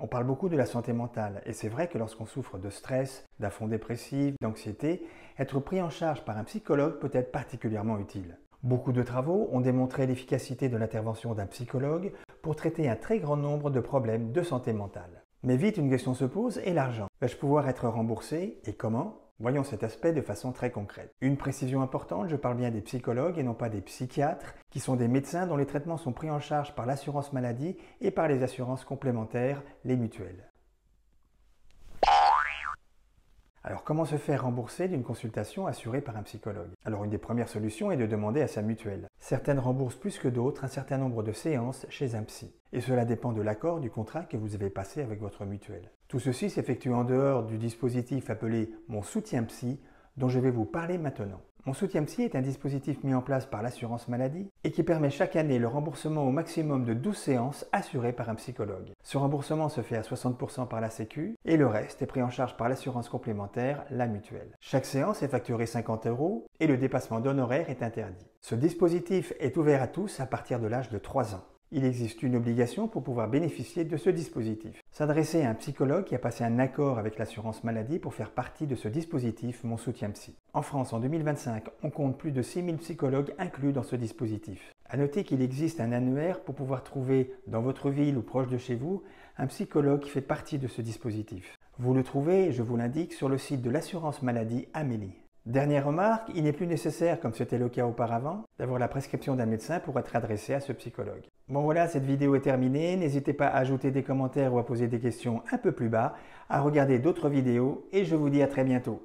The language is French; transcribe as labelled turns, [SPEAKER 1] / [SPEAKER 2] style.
[SPEAKER 1] On parle beaucoup de la santé mentale et c'est vrai que lorsqu'on souffre de stress, d'un fond dépressif, d'anxiété, être pris en charge par un psychologue peut être particulièrement utile. Beaucoup de travaux ont démontré l'efficacité de l'intervention d'un psychologue pour traiter un très grand nombre de problèmes de santé mentale. Mais vite, une question se pose, et l'argent? Vais-je pouvoir être remboursé et comment? Voyons cet aspect de façon très concrète. Une précision importante, je parle bien des psychologues et non pas des psychiatres, qui sont des médecins dont les traitements sont pris en charge par l'assurance maladie et par les assurances complémentaires, les mutuelles. Alors comment se faire rembourser d'une consultation assurée par un psychologue? Alors une des premières solutions est de demander à sa mutuelle. Certaines remboursent plus que d'autres un certain nombre de séances chez un psy. Et cela dépend de l'accord du contrat que vous avez passé avec votre mutuelle. Tout ceci s'effectue en dehors du dispositif appelé Mon soutien psy, dont je vais vous parler maintenant. Mon soutien psy est un dispositif mis en place par l'assurance maladie et qui permet chaque année le remboursement au maximum de 12 séances assurées par un psychologue. Ce remboursement se fait à 60% par la Sécu et le reste est pris en charge par l'assurance complémentaire, la mutuelle. Chaque séance est facturée 50 € et le dépassement d'honoraires est interdit. Ce dispositif est ouvert à tous à partir de l'âge de 3 ans. Il existe une obligation pour pouvoir bénéficier de ce dispositif. S'adresser à un psychologue qui a passé un accord avec l'assurance maladie pour faire partie de ce dispositif Mon soutien psy. En France, en 2025, on compte plus de 6000 psychologues inclus dans ce dispositif. A noter qu'il existe un annuaire pour pouvoir trouver dans votre ville ou proche de chez vous un psychologue qui fait partie de ce dispositif. Vous le trouvez, je vous l'indique, sur le site de l'assurance maladie Amélie. Dernière remarque, il n'est plus nécessaire, comme c'était le cas auparavant, d'avoir la prescription d'un médecin pour être adressé à ce psychologue. Bon voilà, cette vidéo est terminée. N'hésitez pas à ajouter des commentaires ou à poser des questions un peu plus bas, à regarder d'autres vidéos et je vous dis à très bientôt.